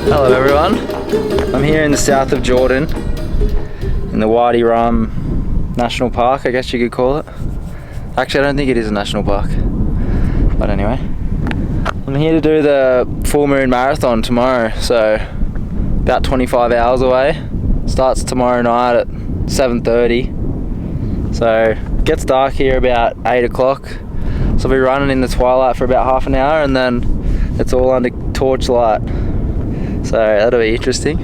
Hello everyone, I'm here in the south of Jordan in the Wadi Rum National Park, I guess you could call it. Actually, I don't think it is a national park, but anyway. I'm here to do the full moon marathon tomorrow, so about 25 hours away. Starts tomorrow night at 7:30, so it gets dark here about 8 o'clock, so I'll be running in the twilight for about half an hour and then it's all under torchlight. So that'll be interesting.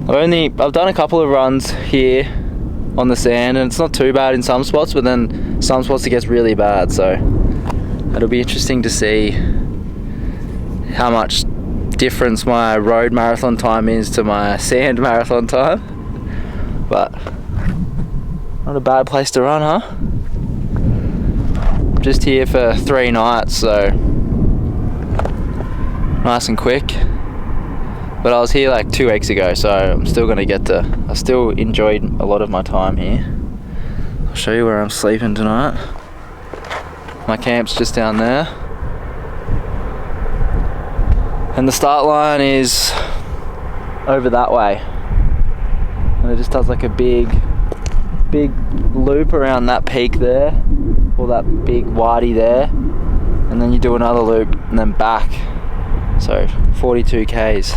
I've done a couple of runs here on the sand and it's not too bad in some spots, but then some spots it gets really bad, so it'll be interesting to see how much difference my road marathon time is to my sand marathon time. But not a bad place to run, huh? Just here for 3 nights, so nice and quick. But I was here like 2 weeks ago, so I'm still gonna I still enjoyed a lot of my time here. I'll show you where I'm sleeping tonight. My camp's just down there. And the start line is over that way. And it just does like a big loop around that peak there, or that big wadi there. And then you do another loop and then back. So 42 Ks.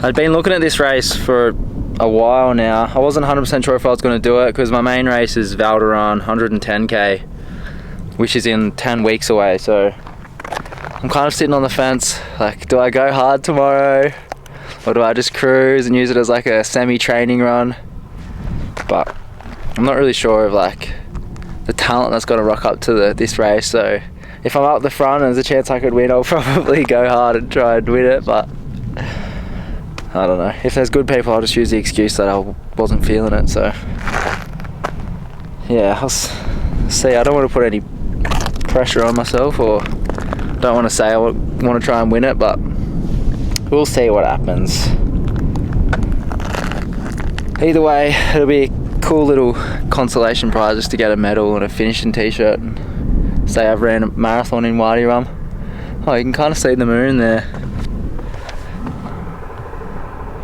I'd been looking at this race for a while now. I wasn't 100% sure if I was going to do it because my main race is Wadi Rum 110k, which is in 10 weeks away. So I'm kind of sitting on the fence, like, do I go hard tomorrow or do I just cruise and use it as like a semi-training run? But I'm not really sure of like the talent that's going to rock up to this race. So if I'm up the front and there's a chance I could win, I'll probably go hard and try and win it, but I don't know. If there's good people, I'll just use the excuse that I wasn't feeling it, so yeah, I'll see. I don't want to put any pressure on myself, or don't want to say I want to try and win it, but we'll see what happens. Either way, it'll be a cool little consolation prize just to get a medal and a finishing t-shirt and say I've ran a marathon in Wadi Rum. Oh, you can kind of see the moon there.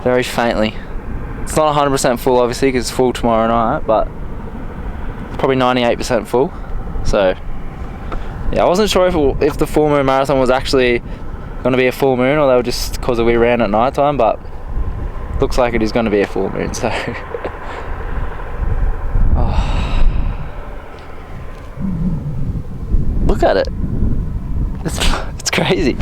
Very faintly. It's not 100% full obviously because it's full tomorrow night, but probably 98% full. So yeah, I wasn't sure if the full moon marathon was actually going to be a full moon or they were just because we ran at night time, but looks like it is going to be a full moon, so oh. Look at it. It's crazy.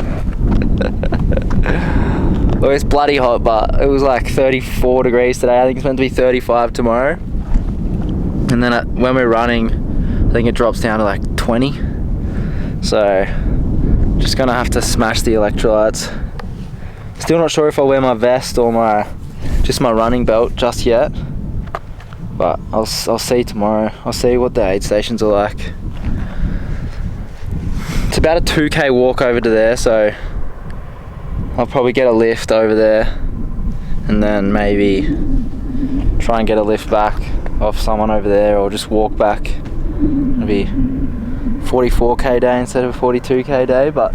Well, it's bloody hot, but it was like 34 degrees today. I think it's meant to be 35 tomorrow. And then when we're running, I think it drops down to like 20. So, just gonna have to smash the electrolytes. Still not sure if I'll wear my vest or just my running belt just yet. But I'll see tomorrow. I'll see what the aid stations are like. It's about a 2k walk over to there, so I'll probably get a lift over there and then maybe try and get a lift back off someone over there, or just walk back. It'll be 44k day instead of a 42k day. But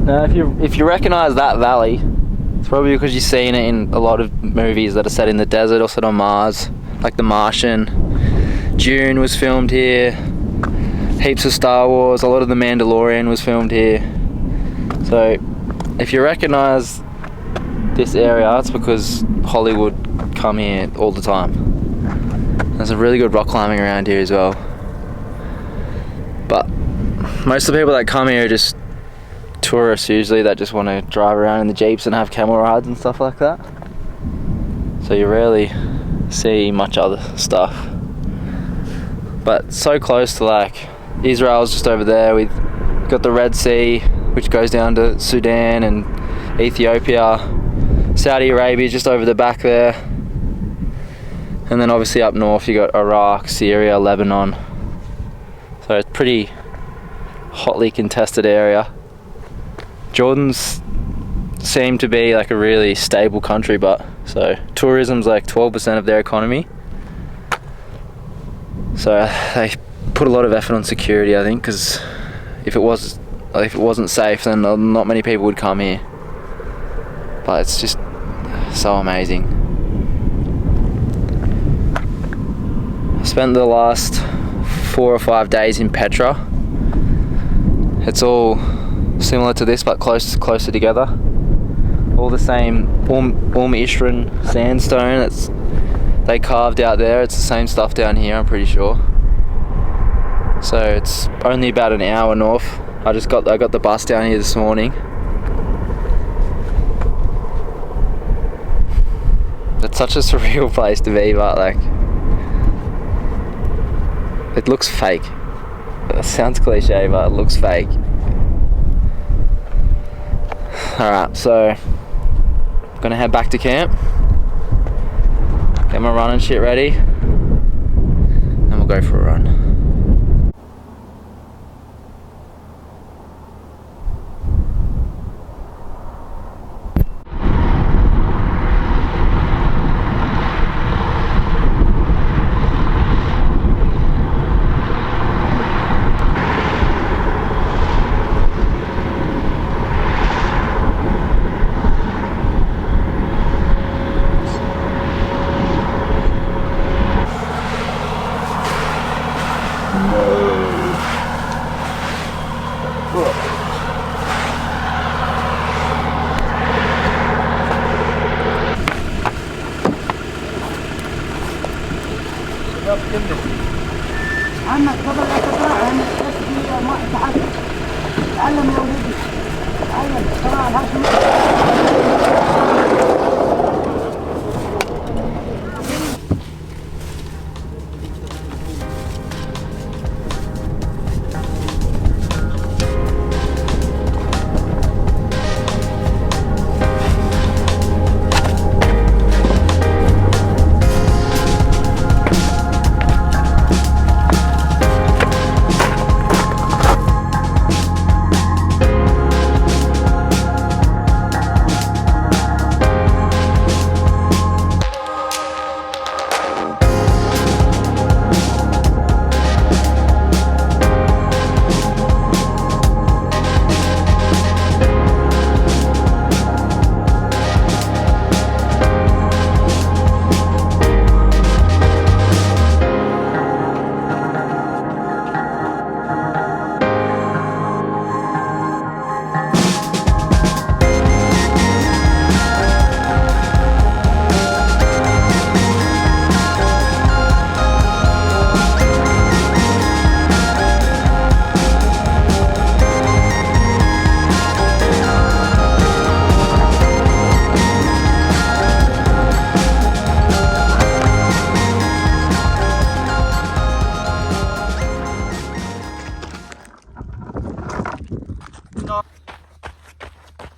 now if you recognise that valley, it's probably because you've seen it in a lot of movies that are set in the desert or set on Mars, like The Martian. Dune was filmed here. heaps of Star Wars. A lot of The Mandalorian was filmed here. So if you recognise this area, it's because Hollywood come here all the time. There's a really good rock climbing around here as well. But most of the people that come here are just tourists usually, that just want to drive around in the jeeps and have camel rides and stuff like that. So you rarely see much other stuff. But so close to, like, Israel's just over there. We've got the Red Sea, which goes down to Sudan and Ethiopia. Saudi Arabia just over the back there. And then obviously up north you got Iraq, Syria, Lebanon. So it's pretty hotly contested area. Jordan's seem to be like a really stable country, but so tourism's like 12% of their economy. So they put a lot of effort on security, I think, because if it wasn't safe, then not many people would come here. But it's just so amazing. I spent the last 4 or 5 days in Petra. It's all similar to this, but closer together. All the same Ishran sandstone they carved out there. It's the same stuff down here, I'm pretty sure. So it's only about an hour north. I got the bus down here this morning. It's such a surreal place to be, but like, it looks fake. It sounds cliche, but it looks fake. Alright, so I'm gonna head back to camp, get my running shit ready, and we'll go for a run. عمك تفضل لا تقرأ عن تسمية ما تحدث. تعلم يا ولدي، تعلم تقرأ الهاشمي.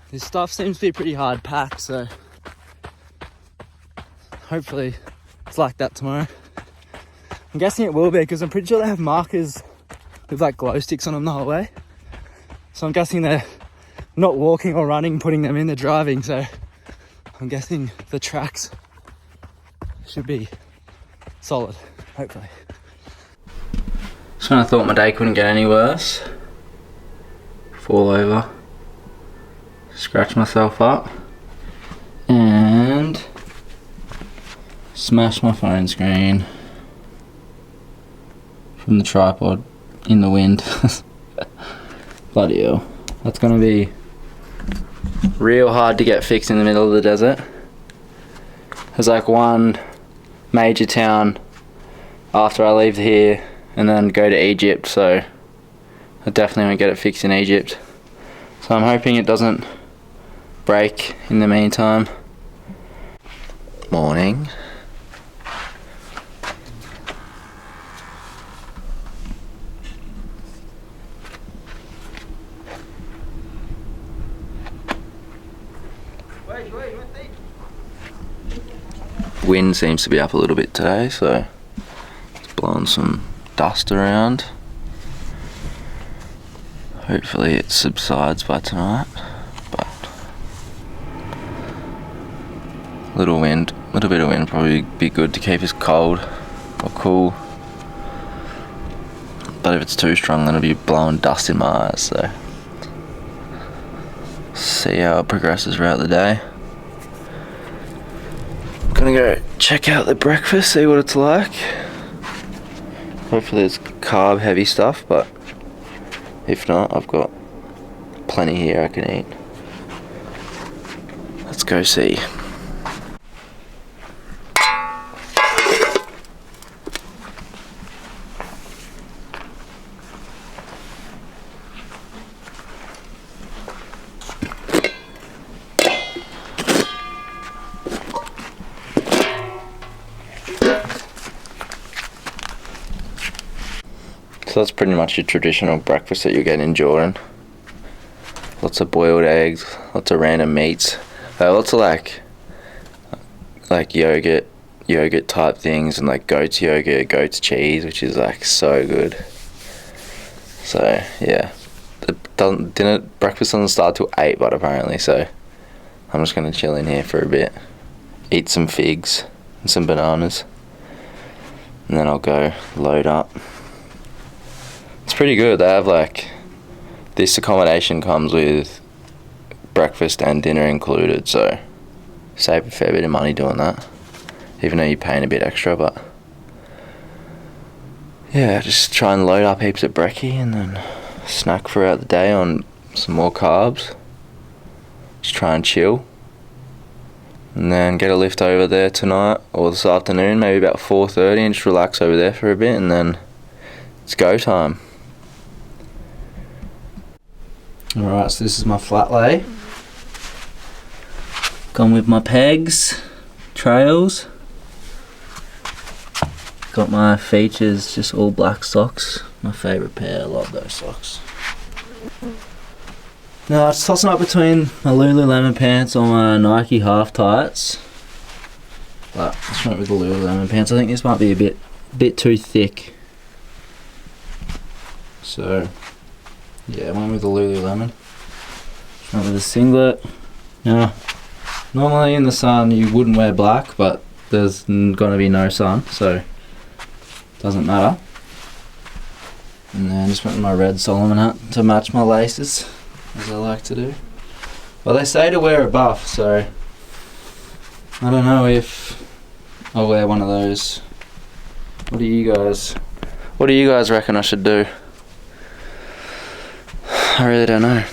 This stuff seems to be pretty hard packed, so hopefully it's like that tomorrow. I'm guessing it will be, because I'm pretty sure they have markers with like glow sticks on them the whole way. So I'm guessing they're not walking or running, putting them in, they're driving. So I'm guessing the tracks should be solid, hopefully. Just when I thought my day couldn't get any worse, fall over, scratch myself up, and smash my phone screen from the tripod. in the wind. Bloody hell. That's gonna be real hard to get fixed in the middle of the desert. There's like one major town after I leave here and then go to Egypt, so I definitely won't get it fixed in Egypt. So I'm hoping it doesn't break in the meantime. Morning. Wind seems to be up a little bit today, so it's blowing some dust around. Hopefully it subsides by tonight, but little bit of wind probably be good to keep us cold or cool. But if it's too strong, then it'll be blowing dust in my eyes, so see how it progresses throughout the day. Gonna go check out the breakfast, see what it's like. Hopefully it's carb heavy stuff, but if not, I've got plenty here I can eat. Let's go see. So that's pretty much your traditional breakfast that you get in Jordan. Lots of boiled eggs, lots of random meats, lots of like yogurt type things, and like goat's yogurt, goat's cheese, which is like so good. So yeah, breakfast doesn't start till 8, but apparently, so I'm just gonna chill in here for a bit, eat some figs and some bananas, and then I'll go load up. It's pretty good. They have like, this accommodation comes with breakfast and dinner included, so save a fair bit of money doing that, even though you're paying a bit extra. But yeah, just try and load up heaps of brekkie and then snack throughout the day on some more carbs. Just try and chill, and then get a lift over there tonight or this afternoon, maybe about 4:30, and just relax over there for a bit, and then it's go time. Alright, so this is my flat lay. Gone with my pegs, trails. Got my features, just all black socks. My favourite pair, I love those socks. Now I was tossing up between my Lululemon pants or my Nike half tights. But I just went with the Lululemon pants. I think this might be a bit too thick. So yeah, I went with the Lululemon. Went with a singlet. Now, normally in the sun you wouldn't wear black, but there's gonna be no sun, so doesn't matter. And then just went with my red Solomon hat to match my laces, as I like to do. Well, they say to wear a buff, so I don't know if I'll wear one of those. What do you guys reckon I should do? I really don't know.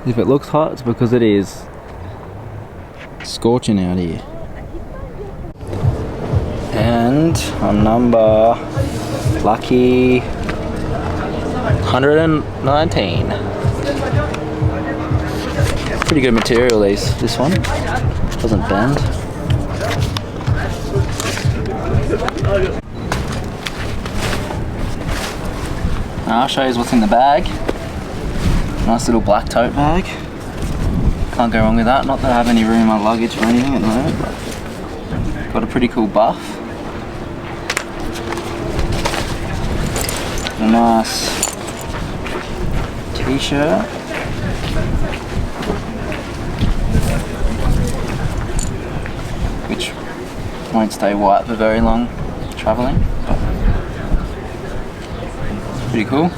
If it looks hot, it's because it is scorching out here. And I'm number lucky 119. Pretty good material, this one. Doesn't bend. I'll show you what's in the bag. Nice little black tote bag. Can't go wrong with that. Not that I have any room in my luggage or anything at the moment, but got a pretty cool buff. A nice t-shirt. Which won't stay white for very long travelling. Pretty cool.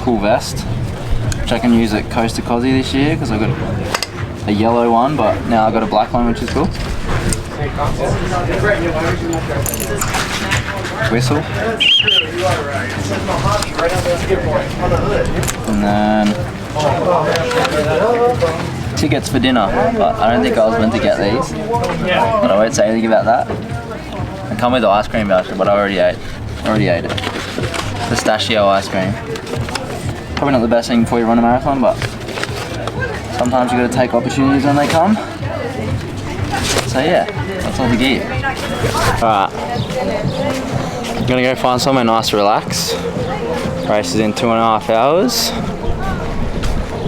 Cool vest, which I can use at Coast to Cozzy this year because I got a yellow one, but now I got a black one, which is cool. Whistle. And then tickets for dinner, but I don't think I was meant to get these. But I won't say anything about that. They come with the ice cream voucher, but I already ate it. Pistachio ice cream. Probably not the best thing before you run a marathon, but sometimes you got to take opportunities when they come. So yeah, that's all the gear. Alright, I'm gonna go find somewhere nice to relax. Race is in 2.5 hours.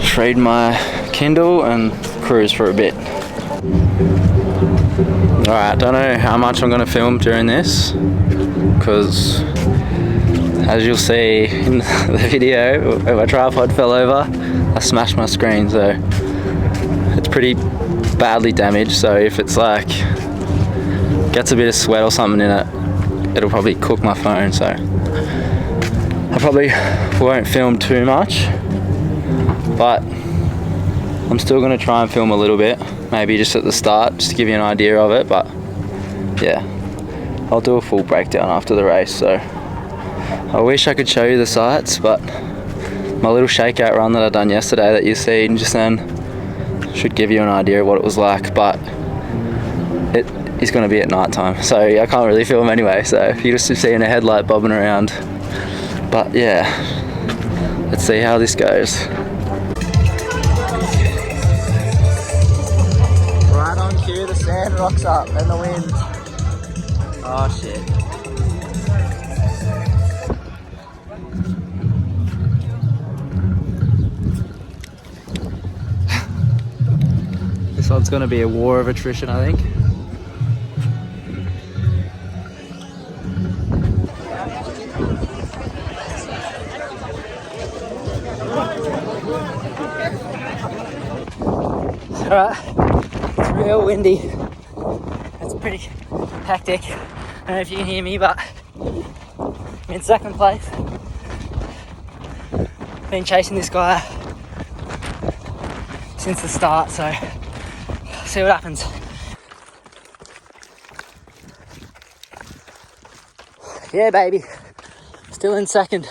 Just read my Kindle and cruise for a bit. Alright, don't know how much I'm gonna film during this, because as you'll see in the video, where my tripod fell over, I smashed my screen, so it's pretty badly damaged. So if it's like gets a bit of sweat or something in it, it'll probably cook my phone. So I probably won't film too much, but I'm still gonna try and film a little bit, maybe just at the start, just to give you an idea of it. But yeah, I'll do a full breakdown after the race. So I wish I could show you the sights, but my little shakeout run that I done yesterday that you seen just then should give you an idea of what it was like, but it is going to be at night time, so I can't really film anyway, so you're just seeing a headlight bobbing around. But yeah, let's see how this goes. Right on cue, the sand rocks up and the wind. Oh shit. This one's going to be a war of attrition, I think. Alright, it's real windy. It's pretty hectic. I don't know if you can hear me, but I'm in second place. Been chasing this guy since the start, so see what happens. Yeah, baby. Still in second.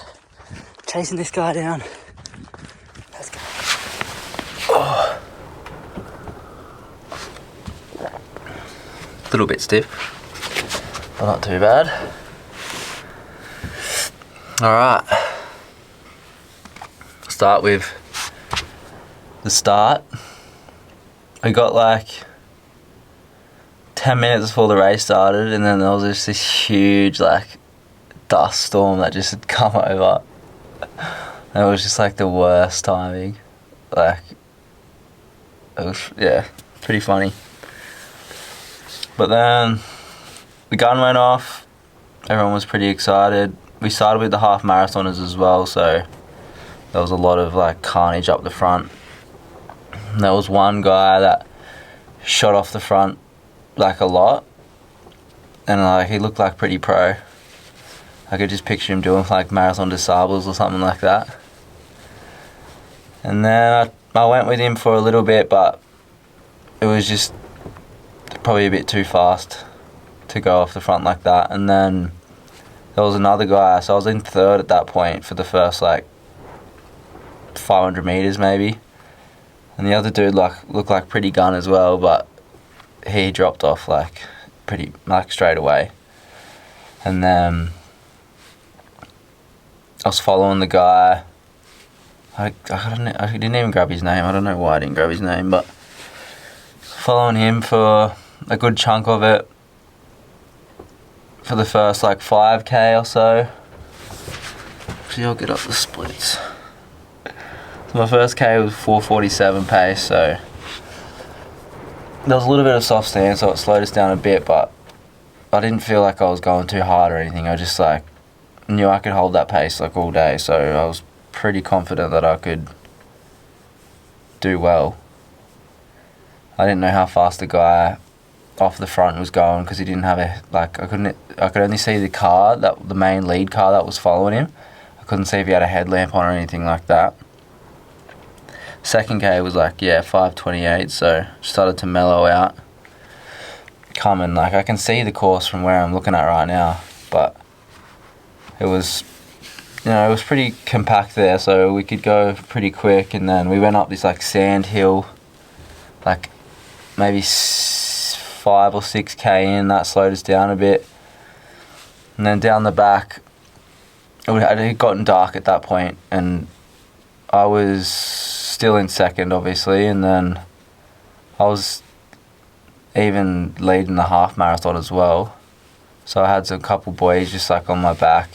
Chasing this guy down. Let's go. Oh. A little bit stiff, but not too bad. Alright. Start with the start. We got like 10 minutes before the race started, and then there was just this huge like dust storm that just had come over. And it was just like the worst timing. Like, it was, yeah, pretty funny. But then the gun went off. Everyone was pretty excited. We started with the half marathoners as well, so there was a lot of like carnage up the front. And there was one guy that shot off the front like a lot, and like he looked like pretty pro. I could just picture him doing like marathon disables or something like that. And then I went with him for a little bit, but it was just probably a bit too fast to go off the front like that. And then there was another guy, so I was in third at that point for the first like 500 meters maybe. And the other dude like looked like pretty gun as well, but he dropped off like pretty like straight away. And then I was following the guy. I didn't even grab his name. I don't know why I didn't grab his name, but following him for a good chunk of it for the first like 5k or so. Actually, I'll get up the splits. So my first K was 4:47 pace, so there was a little bit of soft stand, so it slowed us down a bit, but I didn't feel like I was going too hard or anything. I just like knew I could hold that pace like all day, so I was pretty confident that I could do well. I didn't know how fast the guy off the front was going because he didn't have a I could only see the car, the main lead car that was following him. I couldn't see if he had a headlamp on or anything like that. Second K was like 5:28, so started to mellow out. Coming like I can see the course from where I'm looking at right now, but it was it was pretty compact there, so we could go pretty quick. And then we went up this like sand hill, like maybe 5 or 6k in. That slowed us down a bit, and then down the back it had gotten dark at that point, and I was still in second obviously, and then I was even leading the half marathon as well, so I had a couple boys just like on my back.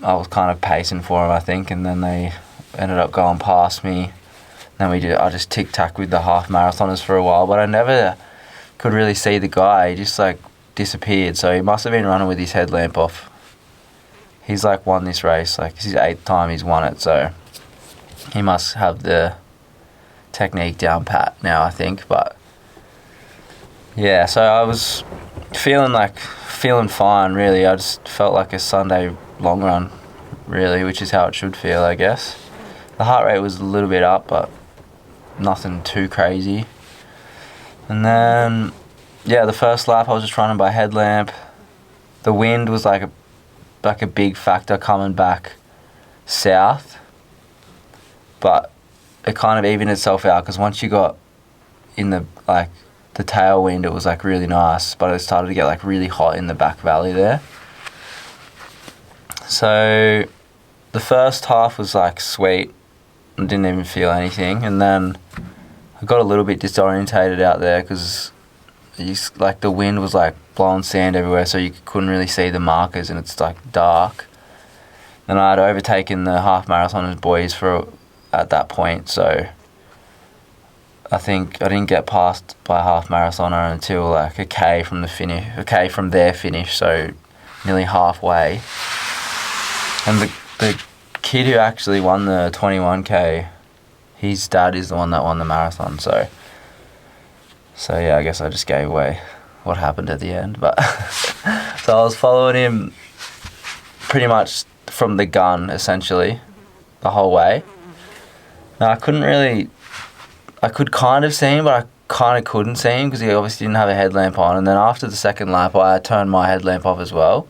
I was kind of pacing for them, I think, and then they ended up going past me. Then I just tic-tac with the half marathoners for a while, but I never could really see the guy. He just like disappeared, so he must have been running with his headlamp off. He's like won this race, like it's his 8th time he's won it, so he must have the technique down pat now, I think. But yeah, so I was feeling fine really. I just felt like a Sunday long run really, which is how it should feel, I guess. The heart rate was a little bit up, but nothing too crazy. And then the first lap I was just running by headlamp. The wind was like a big factor coming back south, but it kind of evened itself out because once you got in the tailwind, it was like really nice, but it started to get like really hot in the back valley there. So the first half was like sweet. I didn't even feel anything, and then I got a little bit disorientated out there because like the wind was like blowing sand everywhere, so you couldn't really see the markers, and it's like dark. Then I had overtaken the half marathoners boys at that point, so I think I didn't get passed by a half marathoner until like a K from their finish, so nearly halfway. And the kid who actually won the 21k, his dad is the one that won the marathon, so yeah, I guess I just gave away what happened at the end. But so I was following him pretty much from the gun essentially the whole way. Now I could kind of see him, but I kind of couldn't see him because he obviously didn't have a headlamp on. And then after the second lap I turned my headlamp off as well,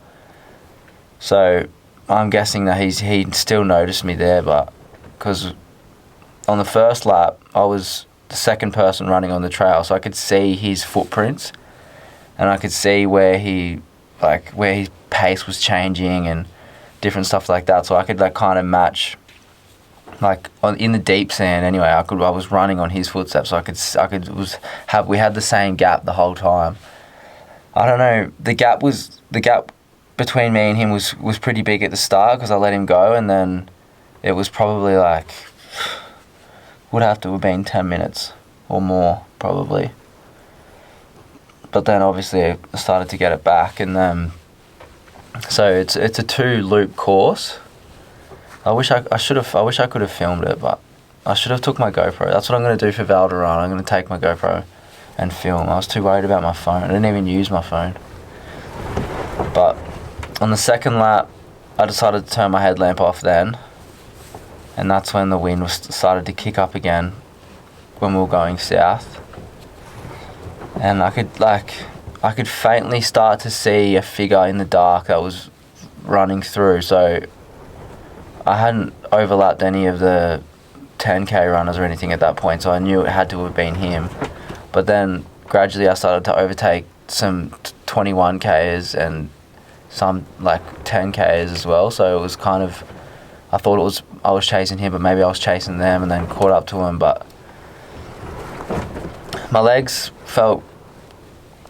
so I'm guessing that he still noticed me there, but because on the first lap I was the second person running on the trail, so I could see his footprints, and I could see where his pace was changing and different stuff like that, so I could like kind of match in the deep sand anyway. I was running on his footsteps, so we had the same gap the whole time. I don't know, the gap between me and him was pretty big at the start because I let him go, and then it was probably would have to have been 10 minutes or more probably. But then obviously I started to get it back, and then so it's a 2-loop course. I wish I could have filmed it, but I should have took my GoPro. That's what I'm going to do for Wadi Rum. I'm going to take my GoPro and film. I was too worried about my phone. I didn't even use my phone. But on the second lap I decided to turn my headlamp off then, and that's when the wind started to kick up again when we were going south. And I could faintly start to see a figure in the dark that was running through, so I hadn't overlapped any of the 10k runners or anything at that point, so I knew it had to have been him. But then gradually I started to overtake some 21kers and some like 10kers as well, so it was kind of, I thought I was chasing him, but maybe I was chasing them, and then caught up to him. But my legs felt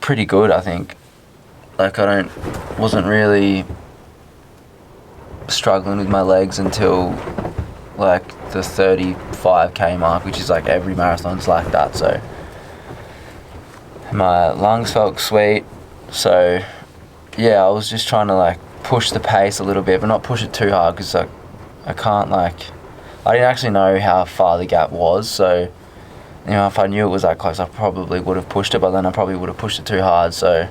pretty good, I think. Like wasn't really struggling with my legs until like the 35k mark, which is like every marathon's like that. So my lungs felt sweet. So yeah, I was just trying to like push the pace a little bit, but not push it too hard, because like I didn't actually know how far the gap was. So if I knew it was that close, I probably would have pushed it, but then I probably would have pushed it too hard. So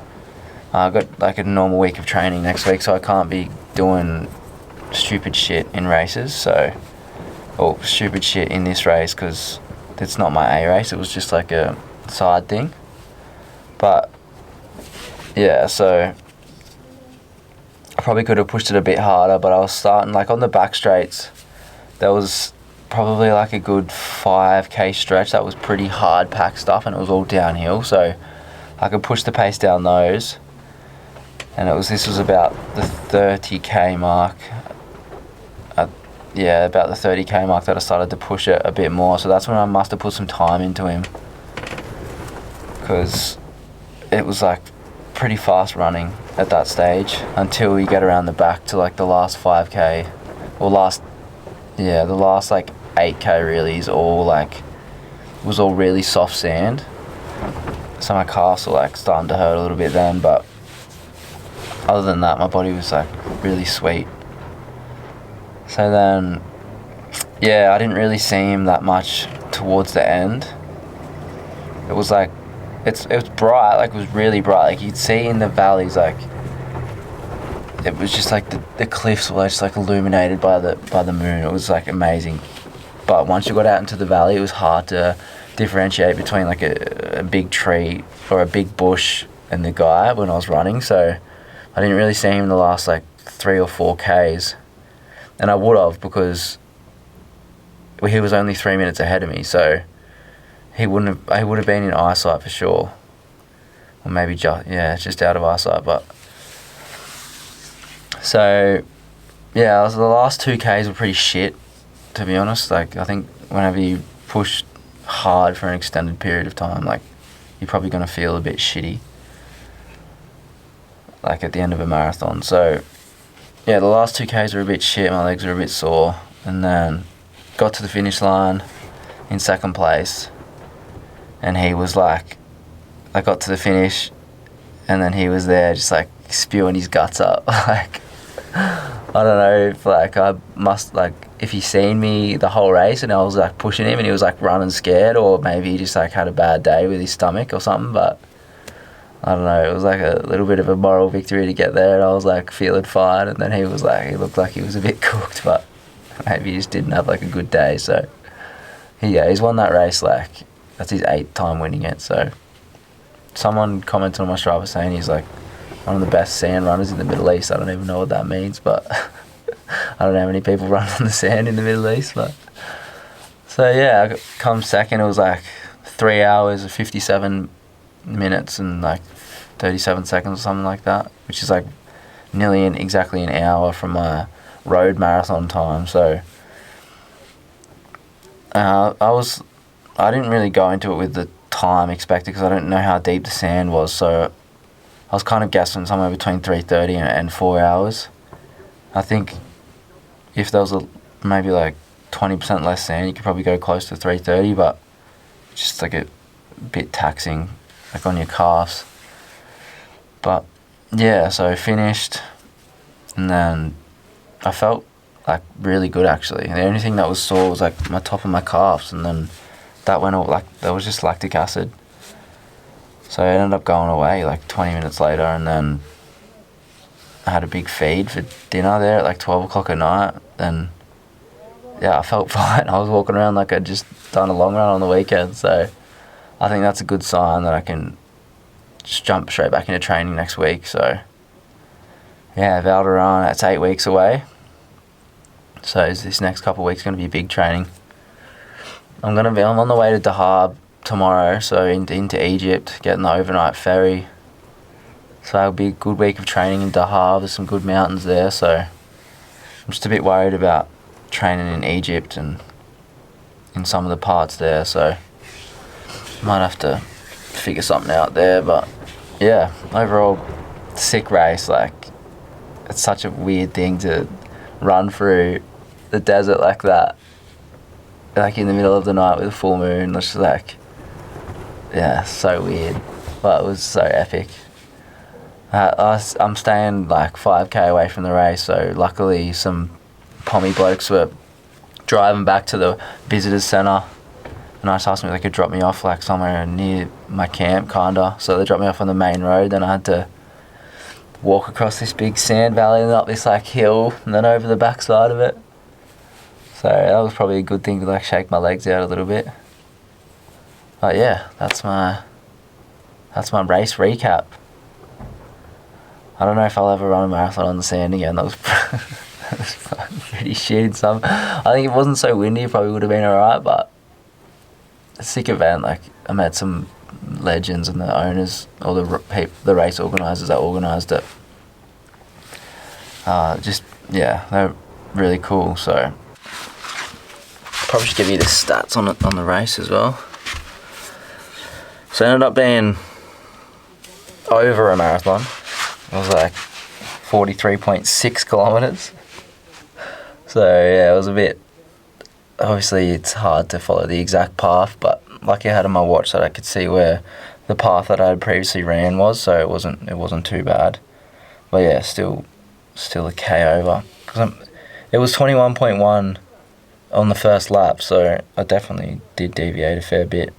I got like a normal week of training next week, so I can't be doing stupid shit in races. Or stupid shit in this race, because it's not my A race. It was just like a side thing. But yeah, so I probably could have pushed it a bit harder, but I was starting like on the back straights. There was probably like a good 5k stretch that was pretty hard pack stuff, and it was all downhill, so I could push the pace down those. And this was about the 30k mark. About the 30k mark that I started to push it a bit more. So that's when I must have put some time into him, because it was like pretty fast running at that stage until you get around the back to like the last 5k, or the last like 8k really was all really soft sand. So my calves were like starting to hurt a little bit then, but other than that, my body was like really sweet. So then, yeah, I didn't really see him that much towards the end. It was like, it was bright, like it was really bright. Like you'd see in the valleys, like it was just like the cliffs were just like illuminated by the moon. It was like amazing. But once you got out into the valley, it was hard to differentiate between like a big tree or a big bush and the guy when I was running. So I didn't really see him in the last like 3 or 4 Ks. And I would have, because he was only 3 minutes ahead of me, so he would have been in eyesight for sure, or maybe just out of eyesight. But so yeah, the last 2 Ks were pretty shit, to be honest. Like I think whenever you push hard for an extended period of time, like you're probably gonna feel a bit shitty, like at the end of a marathon. So yeah, the last 2 Ks were a bit shit, my legs were a bit sore, and then got to the finish line in second place, and he was like, I got to the finish, and then he was there just like spewing his guts up. Like, I don't know if like I must, like, if he seen me the whole race and I was like pushing him and he was like running scared, or maybe he just like had a bad day with his stomach or something, but I don't know, it was like a little bit of a moral victory to get there, and I was like feeling fine, and then he looked like he was a bit cooked, but maybe he just didn't have like a good day. So he's won that race, like that's his 8th time winning it. So someone commented on my Strava saying he's like one of the best sand runners in the Middle East. I don't even know what that means, but I don't know how many people run on the sand in the Middle East. But so yeah, I come second. It was like 3 hours 57 minutes and like 37 seconds or something like that, which is like nearly exactly an hour from my road marathon time. So I didn't really go into it with the time expected, because I didn't know how deep the sand was, so I was kind of guessing somewhere between 3:30 and 4 hours. I think if there was maybe like 20% less sand, you could probably go close to 3:30, but it's just like a bit taxing, like on your calves. But yeah, so I finished, and then I felt like really good actually. The only thing that was sore was like my top of my calves, and then that went all, like that was just lactic acid. So it ended up going away like 20 minutes later, and then I had a big feed for dinner there at like 12 o'clock at night. Then yeah, I felt fine. I was walking around like I'd just done a long run on the weekend. So I think that's a good sign that I can just jump straight back into training next week. So yeah, Wadi Rum, that's 8 weeks away. So this next couple of weeks going to be big training. I'm on the way to Dahab tomorrow, so into Egypt, getting the overnight ferry. So it'll be a good week of training in Dahab. There's some good mountains there, so I'm just a bit worried about training in Egypt and in some of the parts there. So might have to figure something out there. But yeah, overall sick race. Like, it's such a weird thing to run through the desert like that, like in the middle of the night with a full moon. It's just like, yeah, so weird, but it was so epic. I'm staying like 5k away from the race, so luckily some pommy blokes were driving back to the visitors centre, and I just asked them if they could drop me off like somewhere near my camp, kinda. So they dropped me off on the main road, then I had to walk across this big sand valley and up this like hill and then over the backside of it. So that was probably a good thing to like shake my legs out a little bit. But yeah, that's my race recap. I don't know if I'll ever run a marathon on the sand again. That was fucking pretty shit. I think if it wasn't so windy, it probably would have been alright, but a sick event. Like, I met some legends and the owners, or the race organisers that organised it. Just, yeah, they're really cool. So probably should give you the stats on the race as well. So it ended up being over a marathon. It was like 43.6 kilometres. So yeah, it was a bit, obviously it's hard to follow the exact path, but lucky I had on my watch that I could see where the path that I had previously ran was, so it wasn't too bad. But yeah, still a K over. It was 21.1 on the first lap, so I definitely did deviate a fair bit.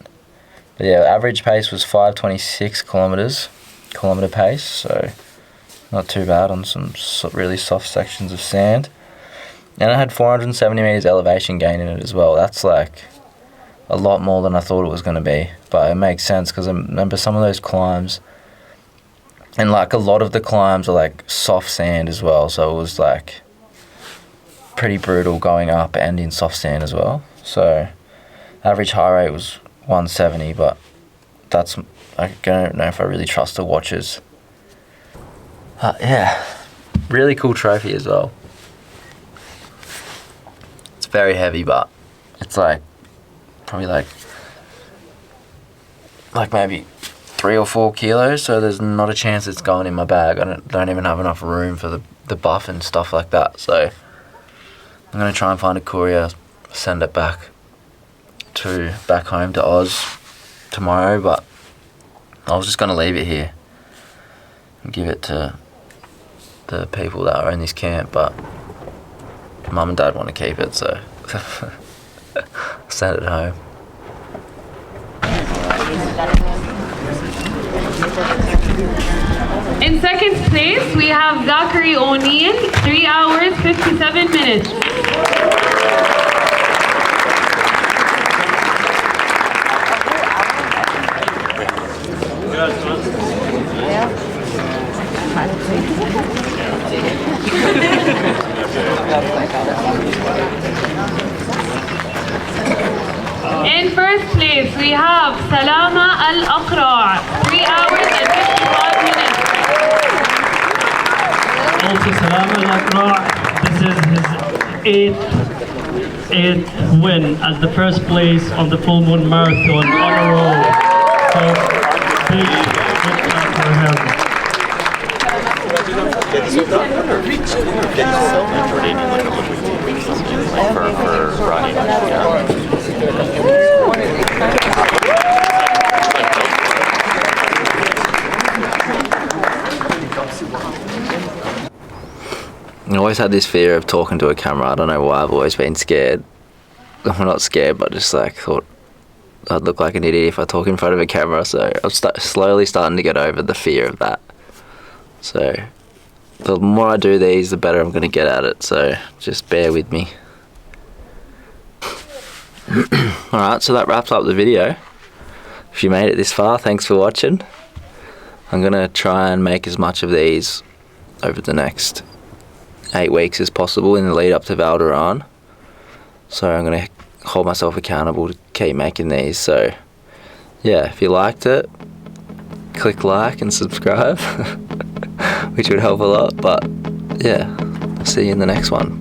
But yeah, average pace was 5:26 kilometre pace, so not too bad on some really soft sections of sand. And it had 470 metres elevation gain in it as well. That's like a lot more than I thought it was going to be. But it makes sense because I remember some of those climbs, and like a lot of the climbs are like soft sand as well. So it was like pretty brutal going up and in soft sand as well. So average heart rate was 170, but I don't know if I really trust the watches. Yeah, really cool trophy as well. It's very heavy, but it's like probably like maybe 3 or 4 kilos, so there's not a chance it's going in my bag. I don't even have enough room for the buff and stuff like that, so I'm going to try and find a courier, send it back home to Oz tomorrow, but I was just going to leave it here and give it to the people that are in this camp, but Mum and Dad want to keep it, so send it home. In second place, we have Zachary O'Neill, 3 hours, 57 minutes. In first place, we have Salama Al-Aqra, 3 hours and 55 minutes. Also, Salama Al-Aqra, this is his eighth win as the first place on the Full Moon Marathon on a roll. So, big clap for him. For running. I always had this fear of talking to a camera. I don't know why. I've always been scared. I'm not scared, but just like thought I'd look like an idiot if I talk in front of a camera. So I'm slowly starting to get over the fear of that. So the more I do these, the better I'm going to get at it. So just bear with me. Alright, so that wraps up the video. If you made it this far, thanks for watching. I'm going to try and make as much of these over the next 8 weeks as possible in the lead up to Wadi Rum. So I'm going to hold myself accountable to keep making these. So yeah, if you liked it, click like and subscribe, which would help a lot. But yeah, see you in the next one.